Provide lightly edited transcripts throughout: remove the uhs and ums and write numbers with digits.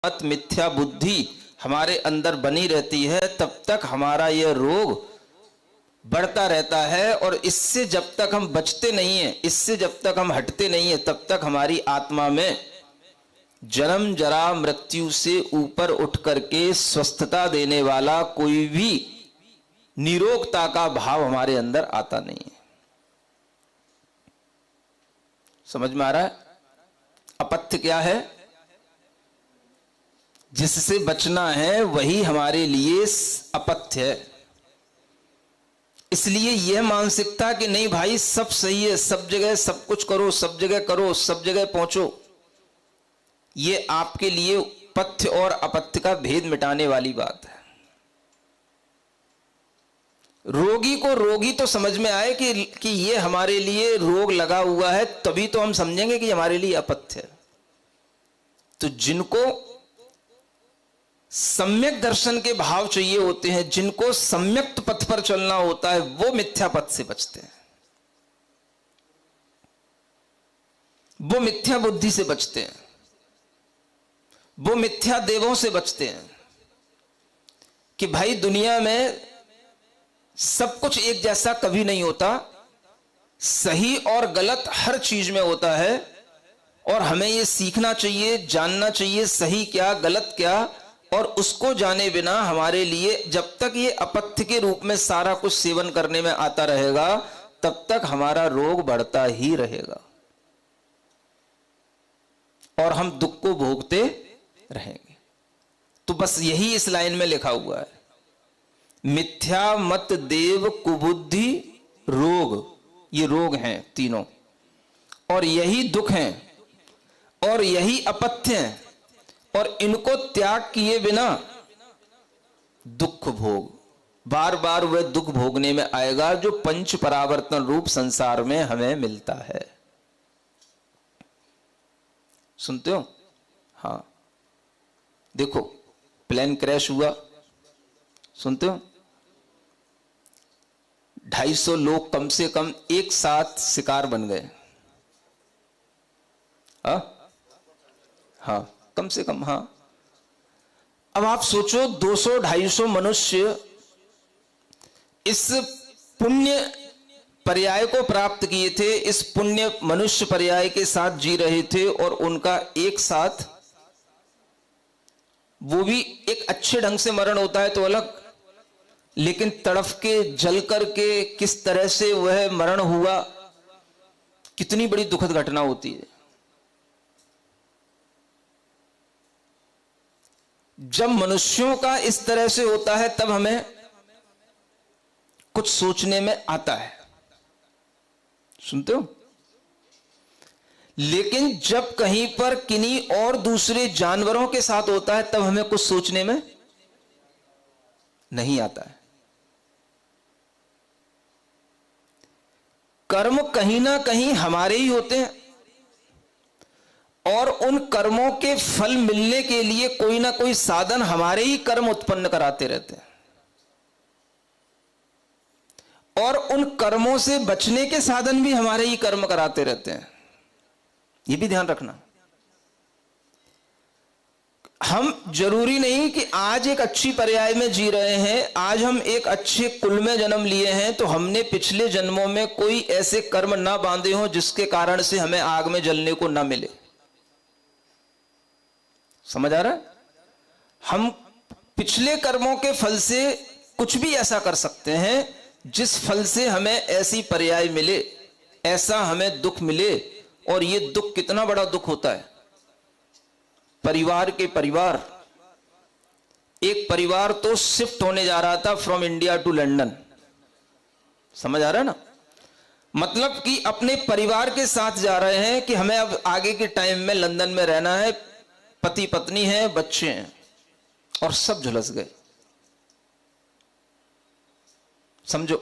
मत मिथ्या बुद्धि हमारे अंदर बनी रहती है, तब तक हमारा यह रोग बढ़ता रहता है। और इससे जब तक हम बचते नहीं हैं, इससे जब तक हम हटते नहीं हैं, तब तक हमारी आत्मा में जन्म जरा मृत्यु से ऊपर उठ करके स्वस्थता देने वाला कोई भी निरोगता का भाव हमारे अंदर आता नहीं है। समझ में आ रहा है? अपथ्य क्या है? जिससे बचना है वही हमारे लिए अपथ्य है। इसलिए यह मानसिकता कि नहीं भाई सब सही है, सब जगह सब कुछ करो, सब जगह करो, सब जगह पहुंचो, यह आपके लिए पथ्य और अपथ्य का भेद मिटाने वाली बात है। रोगी को रोगी तो समझ में आए कि यह हमारे लिए रोग लगा हुआ है, तभी तो हम समझेंगे कि हमारे लिए अपथ्य है। तो जिनको सम्यक दर्शन के भाव चाहिए होते हैं, जिनको सम्यक पथ पर चलना होता है, वो मिथ्या पथ से बचते हैं, वो मिथ्या बुद्धि से बचते हैं, वो मिथ्या देवों से बचते हैं कि भाई दुनिया में सब कुछ एक जैसा कभी नहीं होता, सही और गलत हर चीज में होता है। और हमें यह सीखना चाहिए, जानना चाहिए सही क्या गलत क्या, और उसको जाने बिना हमारे लिए जब तक ये अपथ्य के रूप में सारा कुछ सेवन करने में आता रहेगा, तब तक हमारा रोग बढ़ता ही रहेगा और हम दुख को भोगते रहेंगे। तो बस यही इस लाइन में लिखा हुआ है, मिथ्या मत देव कुबुद्धि रोग, ये रोग हैं तीनों, और यही दुख हैं और यही अपथ्य हैं, और इनको त्याग किए बिना दुख भोग, बार बार वह दुख भोगने में आएगा जो पंच परावर्तन रूप संसार में हमें मिलता है। सुनते हो? हाँ, देखो प्लेन क्रैश हुआ, सुनते हो? 250 लोग कम से कम एक साथ शिकार बन गए। हाँ, कम से कम। हाँ, अब आप सोचो 200-250 मनुष्य इस पुण्य पर्याय को प्राप्त किए थे, इस पुण्य मनुष्य पर्याय के साथ जी रहे थे, और उनका एक साथ, वो भी एक अच्छे ढंग से मरण होता है तो अलग, लेकिन तड़फ के जल करके किस तरह से वह मरण हुआ, कितनी बड़ी दुखद घटना होती है। जब मनुष्यों का इस तरह से होता है तब हमें कुछ सोचने में आता है, सुनते हो? लेकिन जब कहीं पर किन्हीं और दूसरे जानवरों के साथ होता है तब हमें कुछ सोचने में नहीं आता है। कर्म कहीं ना कहीं हमारे ही होते हैं, और उन कर्मों के फल मिलने के लिए कोई ना कोई साधन हमारे ही कर्म उत्पन्न कराते रहते हैं, और उन कर्मों से बचने के साधन भी हमारे ही कर्म कराते रहते हैं। यह भी ध्यान रखना। हम जरूरी नहीं कि आज एक अच्छी पर्याय में जी रहे हैं, आज हम एक अच्छे कुल में जन्म लिए हैं, तो हमने पिछले जन्मों में कोई ऐसे कर्म ना बांधे हों जिसके कारण से हमें आग में जलने को ना मिले। समझ आ रहा है? हम पिछले कर्मों के फल से कुछ भी ऐसा कर सकते हैं जिस फल से हमें ऐसी पर्याय मिले, ऐसा हमें दुख मिले। और ये दुख कितना बड़ा दुख होता है। परिवार के परिवार, एक परिवार तो शिफ्ट होने जा रहा था फ्रॉम इंडिया टू लंदन, समझ आ रहा है ना? मतलब कि अपने परिवार के साथ जा रहे हैं कि हमें अब आगे के टाइम में लंदन में रहना है, पति पत्नी है, बच्चे हैं, और सब झुलस गए। समझो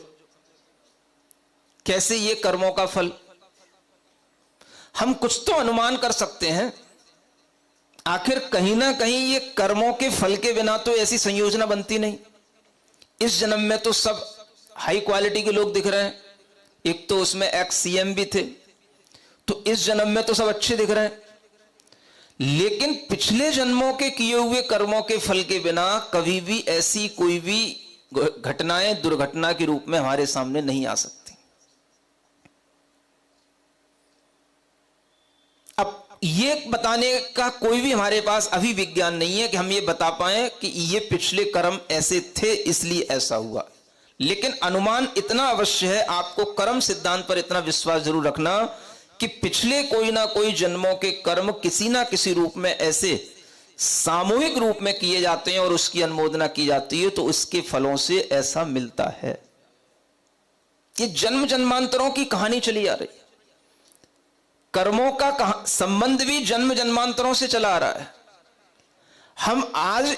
कैसे ये कर्मों का फल। हम कुछ तो अनुमान कर सकते हैं, आखिर कहीं ना कहीं ये कर्मों के फल के बिना तो ऐसी संयोजना बनती नहीं। इस जन्म में तो सब हाई क्वालिटी के लोग दिख रहे हैं, एक तो उसमें एक्स सीएम भी थे, तो इस जन्म में तो सब अच्छे दिख रहे हैं। लेकिन पिछले जन्मों के किए हुए कर्मों के फल के बिना कभी भी ऐसी कोई भी घटनाएं दुर्घटना के रूप में हमारे सामने नहीं आ सकती। अब ये बताने का कोई भी हमारे पास अभी विज्ञान नहीं है कि हम ये बता पाए कि ये पिछले कर्म ऐसे थे इसलिए ऐसा हुआ, लेकिन अनुमान इतना अवश्य है, आपको कर्म सिद्धांत पर इतना विश्वास जरूर रखना कि पिछले कोई ना कोई जन्मों के कर्म किसी ना किसी रूप में ऐसे सामूहिक रूप में किए जाते हैं और उसकी अनुमोदना की जाती है, तो उसके फलों से ऐसा मिलता है। ये जन्म जन्मांतरों की कहानी चली आ रही है। कर्मों का संबंध भी जन्म जन्मांतरों से चला आ रहा है। हम आज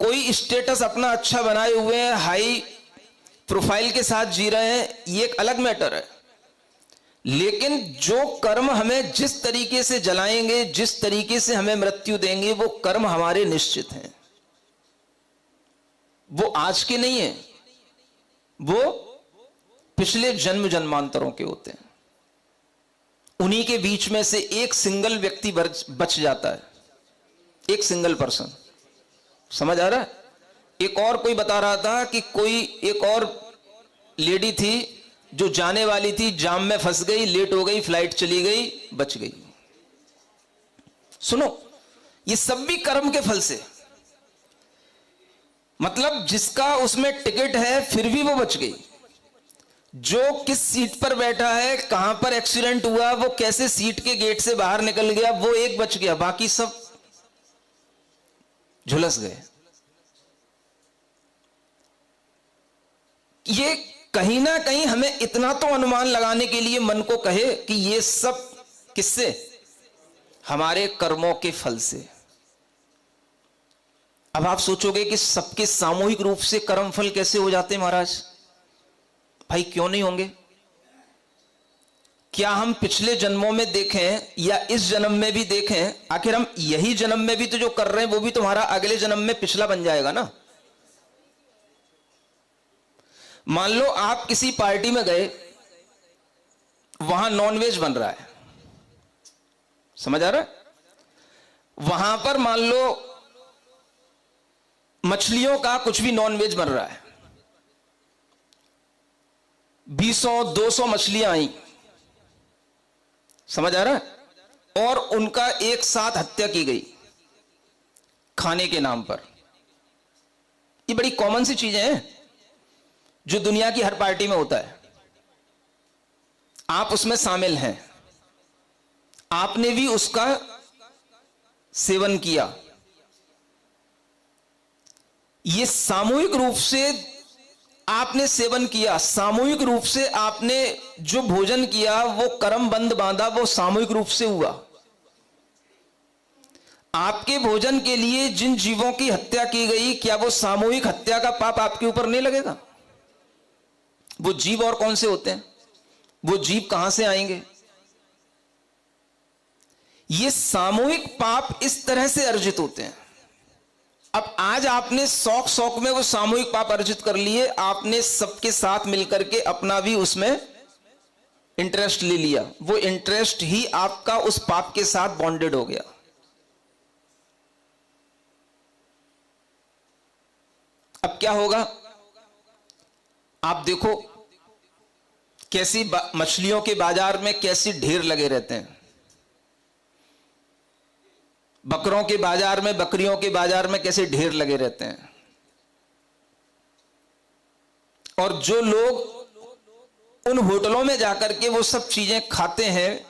कोई स्टेटस अपना अच्छा बनाए हुए हैं, हाई प्रोफाइल के साथ जी रहे हैं, ये एक अलग मैटर है, लेकिन जो कर्म हमें जिस तरीके से जलाएंगे, जिस तरीके से हमें मृत्यु देंगे, वो कर्म हमारे निश्चित हैं। वो आज के नहीं है, वो पिछले जन्म जन्मांतरों के होते हैं। उन्हीं के बीच में से एक सिंगल व्यक्ति बच जाता है, एक सिंगल पर्सन। समझ आ रहा है? एक और कोई बता रहा था कि कोई एक और लेडी थी जो जाने वाली थी, जाम में फंस गई, लेट हो गई, फ्लाइट चली गई, बच गई। सुनो, ये सब भी कर्म के फल से, मतलब जिसका उसमें टिकट है फिर भी वो बच गई। जो किस सीट पर बैठा है, कहां पर एक्सीडेंट हुआ, वो कैसे सीट के गेट से बाहर निकल गया, वो एक बच गया, बाकी सब झुलस गए। ये कहीं ना कहीं हमें इतना तो अनुमान लगाने के लिए मन को कहे कि ये सब किससे? हमारे कर्मों के फल से। अब आप सोचोगे कि सबके सामूहिक रूप से कर्म फल कैसे हो जाते हैं महाराज? भाई क्यों नहीं होंगे? क्या हम पिछले जन्मों में देखें या इस जन्म में भी देखें, आखिर हम यही जन्म में भी तो जो कर रहे हैं वो भी तुम्हारा अगले जन्म में पिछला बन जाएगा ना। मान लो आप किसी पार्टी में गए, वहां नॉनवेज बन रहा है, समझ आ रहा है? वहां पर मान लो मछलियों का कुछ भी नॉनवेज बन रहा है, 200 मछलियां आई, समझ आ रहा है? और उनका एक साथ हत्या की गई खाने के नाम पर। ये बड़ी कॉमन सी चीजें हैं जो दुनिया की हर पार्टी में होता है। आप उसमें शामिल हैं, आपने भी उसका सेवन किया। ये सामूहिक रूप से आपने सेवन किया, सामूहिक रूप से आपने जो भोजन किया, वो कर्म बंध बांधा, वो सामूहिक रूप से हुआ। आपके भोजन के लिए जिन जीवों की हत्या की गई, क्या वो सामूहिक हत्या का पाप आपके ऊपर नहीं लगेगा? वो जीव और कौन से होते हैं? वो जीव कहां से आएंगे? ये सामूहिक पाप इस तरह से अर्जित होते हैं। अब आज आपने शौक में वो सामूहिक पाप अर्जित कर लिए, आपने सबके साथ मिलकर के अपना भी उसमें इंटरेस्ट ले लिया, वो इंटरेस्ट ही आपका उस पाप के साथ बॉन्डेड हो गया। अब क्या होगा? आप देखो कैसी मछलियों के बाजार में कैसी ढेर लगे रहते हैं, बकरों के बाजार में, बकरियों के बाजार में कैसे ढेर लगे रहते हैं। और जो लोग उन होटलों में जाकर के वो सब चीजें खाते हैं,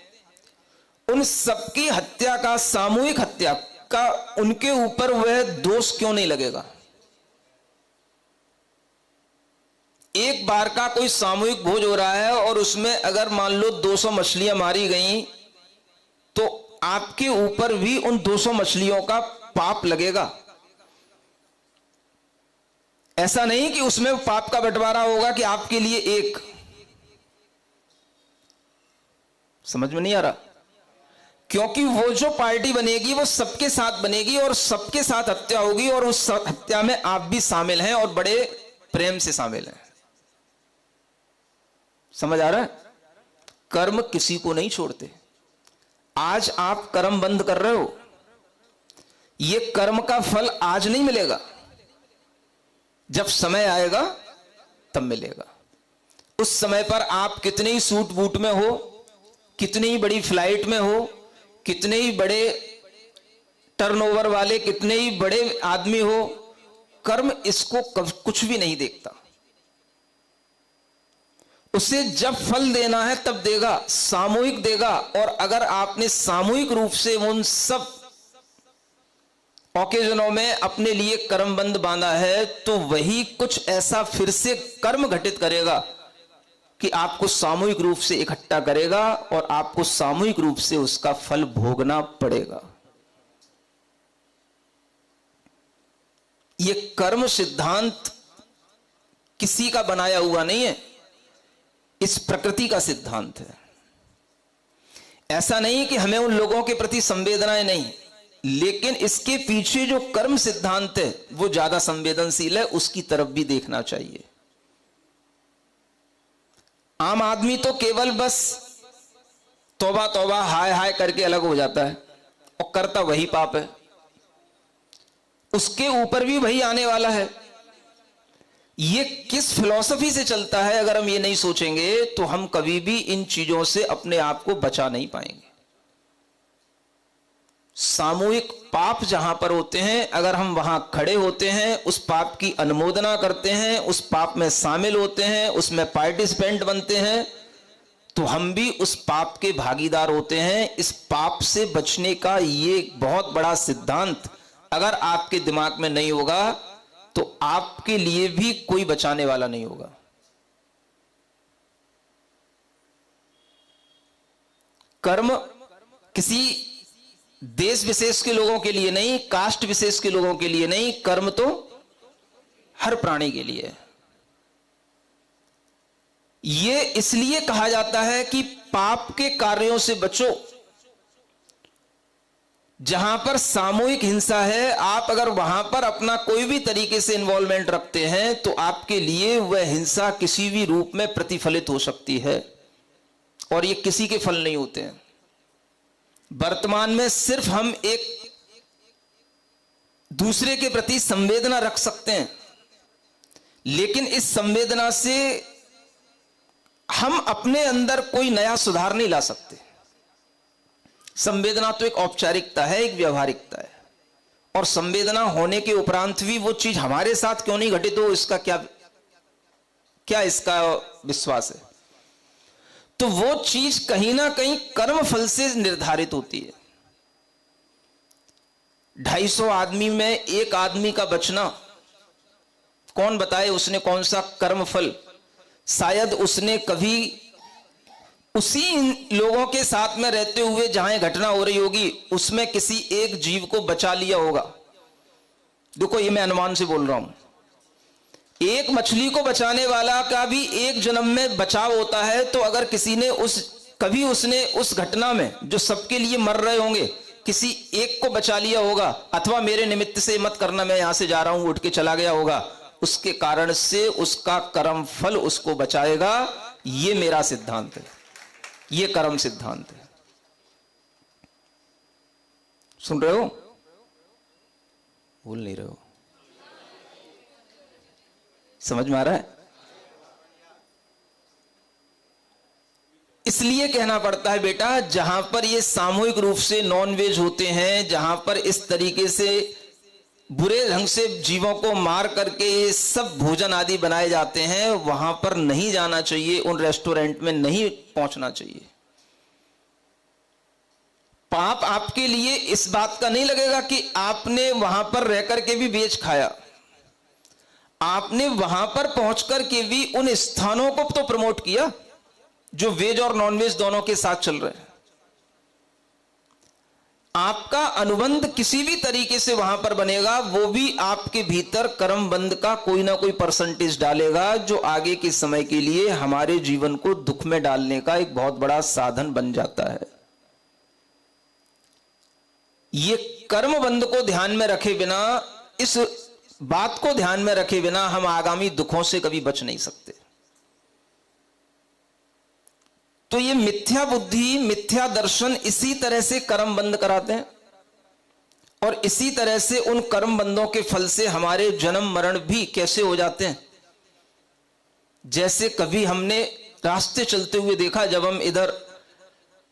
उन सबकी हत्या का, सामूहिक हत्या का उनके ऊपर वह दोष क्यों नहीं लगेगा? एक बार का कोई सामूहिक भोज हो रहा है और उसमें अगर मान लो 200 मछलियां मारी गई, तो आपके ऊपर भी उन 200 मछलियों का पाप लगेगा। ऐसा नहीं कि उसमें पाप का बंटवारा होगा कि आपके लिए एक। समझ में नहीं आ रहा? क्योंकि वो जो पार्टी बनेगी वो सबके साथ बनेगी और सबके साथ हत्या होगी, और उस हत्या में आप भी शामिल हैं और बड़े प्रेम से शामिल हैं। समझ आ रहा है? कर्म किसी को नहीं छोड़ते। आज आप कर्म बंद कर रहे हो, ये कर्म का फल आज नहीं मिलेगा, जब समय आएगा तब मिलेगा। उस समय पर आप कितने ही सूट बूट में हो, कितनी ही बड़ी फ्लाइट में हो, कितने ही बड़े टर्नओवर वाले, कितने ही बड़े आदमी हो, कर्म इसको कुछ भी नहीं देखता। उसे जब फल देना है तब देगा, सामूहिक देगा। और अगर आपने सामूहिक रूप से उन सब ओकेजनों में अपने लिए कर्मबंध बांधा है, तो वही कुछ ऐसा फिर से कर्म घटित करेगा कि आपको सामूहिक रूप से इकट्ठा करेगा और आपको सामूहिक रूप से उसका फल भोगना पड़ेगा। यह कर्म सिद्धांत किसी का बनाया हुआ नहीं है, इस प्रकृति का सिद्धांत है। ऐसा नहीं कि हमें उन लोगों के प्रति संवेदनाएं नहीं, लेकिन इसके पीछे जो कर्म सिद्धांत है वो ज्यादा संवेदनशील है, उसकी तरफ भी देखना चाहिए। आम आदमी तो केवल बस तौबा तौबा हाय हाय करके अलग हो जाता है और करता वही पाप है, उसके ऊपर भी वही आने वाला है। ये किस फिलॉसफी से चलता है, अगर हम ये नहीं सोचेंगे तो हम कभी भी इन चीजों से अपने आप को बचा नहीं पाएंगे। सामूहिक पाप जहां पर होते हैं, अगर हम वहां खड़े होते हैं, उस पाप की अनुमोदना करते हैं, उस पाप में शामिल होते हैं, उसमें पार्टिसिपेंट बनते हैं, तो हम भी उस पाप के भागीदार होते हैं। इस पाप से बचने का ये बहुत बड़ा सिद्धांत अगर आपके दिमाग में नहीं होगा तो आपके लिए भी कोई बचाने वाला नहीं होगा। कर्म किसी देश विशेष के लोगों के लिए नहीं, कास्ट विशेष के लोगों के लिए नहीं, कर्म तो हर प्राणी के लिए है। यह इसलिए कहा जाता है कि पाप के कार्यों से बचो। जहां पर सामूहिक हिंसा है, आप अगर वहां पर अपना कोई भी तरीके से इन्वॉल्वमेंट रखते हैं तो आपके लिए वह हिंसा किसी भी रूप में प्रतिफलित हो सकती है, और ये किसी के फल नहीं होते हैं। वर्तमान में सिर्फ हम एक दूसरे के प्रति संवेदना रख सकते हैं, लेकिन इस संवेदना से हम अपने अंदर कोई नया सुधार नहीं ला सकते। संवेदना तो एक औपचारिकता है, एक व्यवहारिकता है, और संवेदना होने के उपरांत भी वो चीज हमारे साथ क्यों नहीं घटित हो, इसका क्या इसका विश्वास है। तो वो चीज कहीं ना कहीं कर्म फल से निर्धारित होती है। 250 आदमी में एक आदमी का बचना, कौन बताए उसने कौन सा कर्म फल। शायद उसने कभी उसी लोगों के साथ में रहते हुए जहां घटना हो रही होगी उसमें किसी एक जीव को बचा लिया होगा। देखो, ये मैं अनुमान से बोल रहा हूं। एक मछली को बचाने वाला का भी एक जन्म में बचाव होता है, तो अगर किसी ने कभी उसने उस घटना में जो सबके लिए मर रहे होंगे किसी एक को बचा लिया होगा, अथवा मेरे निमित्त से मत करना मैं यहां से जा रहा हूं उठ के चला गया होगा, उसके कारण से उसका कर्म फल उसको बचाएगा। ये मेरा सिद्धांत है, ये कर्म सिद्धांत है। सुन रहे हो? बोल नहीं रहे हो? समझ में आ रहा है? इसलिए कहना पड़ता है बेटा, जहां पर ये सामूहिक रूप से नॉनवेज होते हैं, जहां पर इस तरीके से बुरे ढंग से जीवों को मार करके ये सब भोजन आदि बनाए जाते हैं, वहां पर नहीं जाना चाहिए, उन रेस्टोरेंट में नहीं पहुंचना चाहिए। पाप आपके लिए इस बात का नहीं लगेगा कि आपने वहां पर रह करके भी वेज खाया, आपने वहां पर पहुंचकर के भी उन स्थानों को तो प्रमोट किया जो वेज और नॉनवेज दोनों के साथ चल रहे हैं। आपका अनुबंध किसी भी तरीके से वहां पर बनेगा, वो भी आपके भीतर कर्मबंध का कोई ना कोई परसेंटेज डालेगा, जो आगे के समय के लिए हमारे जीवन को दुख में डालने का एक बहुत बड़ा साधन बन जाता है। ये कर्मबंध को ध्यान में रखे बिना, इस बात को ध्यान में रखे बिना हम आगामी दुखों से कभी बच नहीं सकते। तो ये मिथ्या बुद्धि, मिथ्या दर्शन इसी तरह से कर्म बंद कराते हैं। और इसी तरह से उन कर्म बंधों के फल से हमारे जन्म मरण भी कैसे हो जाते हैं। जैसे कभी हमने रास्ते चलते हुए देखा, जब हम इधर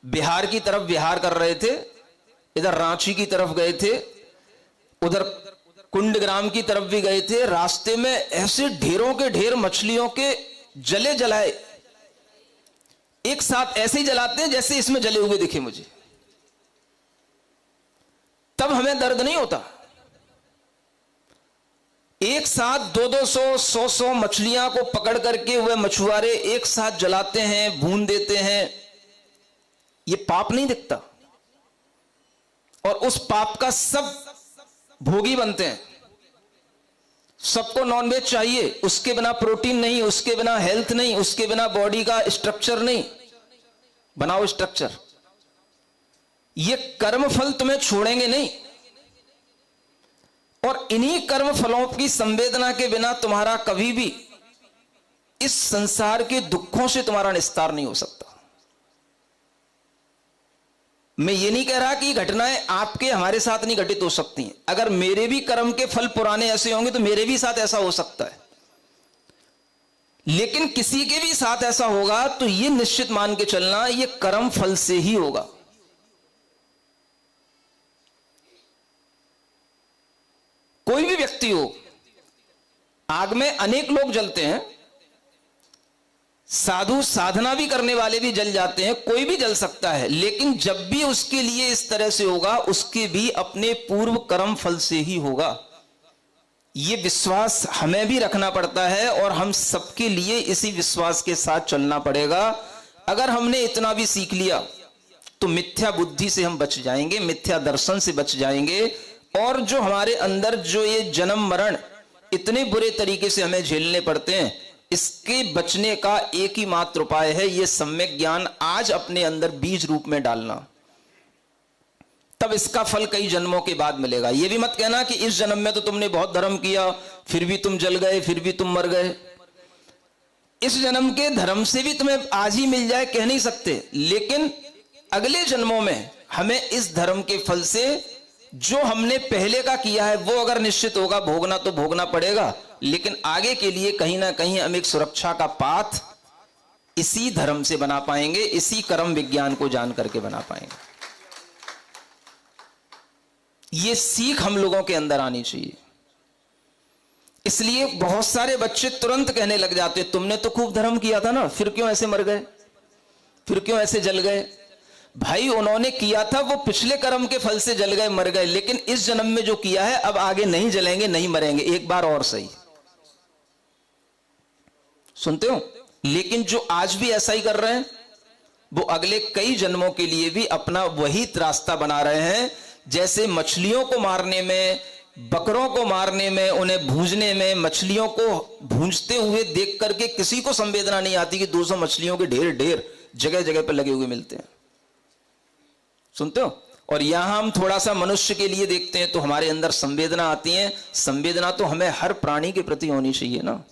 बिहार की तरफ विहार कर रहे थे, इधर रांची की तरफ गए थे, उधर कुंडग्राम की तरफ भी गए थे, रास्ते में ऐसे ढेरों के ढेर मछलियों के जले जलाए, एक साथ ऐसे ही जलाते हैं जैसे इसमें जले हुए दिखे मुझे। तब हमें दर्द नहीं होता। एक साथ 200 100 मछलियां को पकड़ करके वह मछुआरे एक साथ जलाते हैं, भून देते हैं, ये पाप नहीं दिखता। और उस पाप का सब भोगी बनते हैं। सबको नॉनवेज चाहिए, उसके बिना प्रोटीन नहीं, उसके बिना हेल्थ नहीं, उसके बिना बॉडी का स्ट्रक्चर नहीं। बनाओ स्ट्रक्चर। ये कर्म फल तुम्हें छोड़ेंगे नहीं, और इन्हीं कर्म फलों की संवेदना के बिना तुम्हारा कभी भी इस संसार के दुखों से तुम्हारा निस्तार नहीं हो सकता। मैं ये नहीं कह रहा कि घटनाएं आपके हमारे साथ नहीं घटित हो सकती हैं। अगर मेरे भी कर्म के फल पुराने ऐसे होंगे तो मेरे भी साथ ऐसा हो सकता है, लेकिन किसी के भी साथ ऐसा होगा तो ये निश्चित मान के चलना, ये कर्म फल से ही होगा। कोई भी व्यक्ति हो, आग में अनेक लोग जलते हैं, साधु साधना भी करने वाले भी जल जाते हैं, कोई भी जल सकता है, लेकिन जब भी उसके लिए इस तरह से होगा, उसके भी अपने पूर्व कर्म फल से ही होगा। यह विश्वास हमें भी रखना पड़ता है और हम सबके लिए इसी विश्वास के साथ चलना पड़ेगा। अगर हमने इतना भी सीख लिया तो मिथ्या बुद्धि से हम बच जाएंगे, मिथ्या दर्शन से बच जाएंगे, और जो हमारे अंदर जो ये जन्म मरण इतने बुरे तरीके से हमें झेलने पड़ते हैं, इसके बचने का एक ही मात्र उपाय है, ये सम्यक ज्ञान आज अपने अंदर बीज रूप में डालना। तब इसका फल कई जन्मों के बाद मिलेगा। यह भी मत कहना कि इस जन्म में तो तुमने बहुत धर्म किया, फिर भी तुम जल गए, फिर भी तुम मर गए। इस जन्म के धर्म से भी तुम्हें आज ही मिल जाए कह नहीं सकते, लेकिन अगले जन्मों में हमें इस धर्म के फल से जो हमने पहले का किया है वो अगर निश्चित होगा, भोगना तो भोगना पड़ेगा, लेकिन आगे के लिए कहीं ना कहीं हम एक सुरक्षा का पाथ इसी धर्म से बना पाएंगे, इसी कर्म विज्ञान को जान करके बना पाएंगे। ये सीख हम लोगों के अंदर आनी चाहिए। इसलिए बहुत सारे बच्चे तुरंत कहने लग जाते, तुमने तो खूब धर्म किया था ना, फिर क्यों ऐसे मर गए, फिर क्यों ऐसे जल गए। भाई उन्होंने किया था वो पिछले कर्म के फल से जल गए, मर गए, लेकिन इस जन्म में जो किया है अब आगे नहीं जलेंगे, नहीं मरेंगे। एक बार और सही सुनते हो। लेकिन जो आज भी ऐसा ही कर रहे हैं, वो अगले कई जन्मों के लिए भी अपना वही रास्ता बना रहे हैं। जैसे मछलियों को मारने में, बकरों को मारने में, उन्हें भूंजने में, मछलियों को भूंजते हुए देख करके किसी को संवेदना नहीं आती कि 200 मछलियों के ढेर ढेर जगह जगह पर लगे हुए मिलते हैं। सुनते हो। और यहां हम थोड़ा सा मनुष्य के लिए देखते हैं तो हमारे अंदर संवेदना आती है। संवेदना तो हमें हर प्राणी के प्रति होनी चाहिए ना।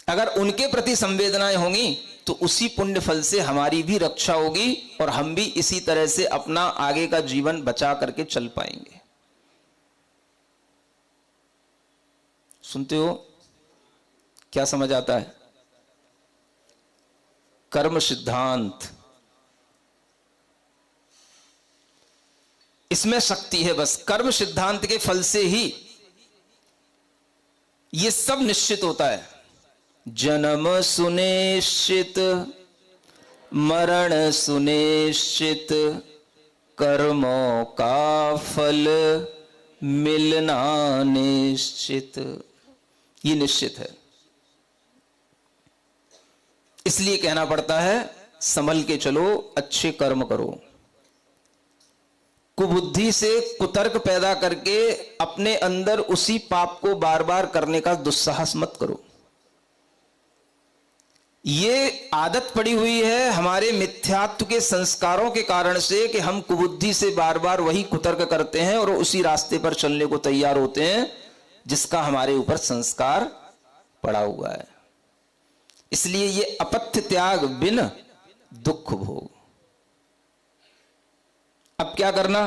अगर उनके प्रति संवेदनाएं होंगी तो उसी पुण्य फल से हमारी भी रक्षा होगी और हम भी इसी तरह से अपना आगे का जीवन बचा करके चल पाएंगे। सुनते हो, क्या समझ आता है? कर्म सिद्धांत, इसमें शक्ति है। बस कर्म सिद्धांत के फल से ही यह सब निश्चित होता है। जन्म सुनिश्चित, मरण सुनिश्चित, कर्मों का फल मिलना निश्चित, ये निश्चित है। इसलिए कहना पड़ता है संभल के चलो, अच्छे कर्म करो। कुबुद्धि से कुतर्क पैदा करके अपने अंदर उसी पाप को बार बार करने का दुस्साहस मत करो। ये आदत पड़ी हुई है हमारे मिथ्यात्व के संस्कारों के कारण से कि हम कुबुद्धि से बार बार वही कुतर्क करते हैं और उसी रास्ते पर चलने को तैयार होते हैं जिसका हमारे ऊपर संस्कार पड़ा हुआ है। इसलिए ये अपथ्य त्याग बिन दुख भोग। अब क्या करना?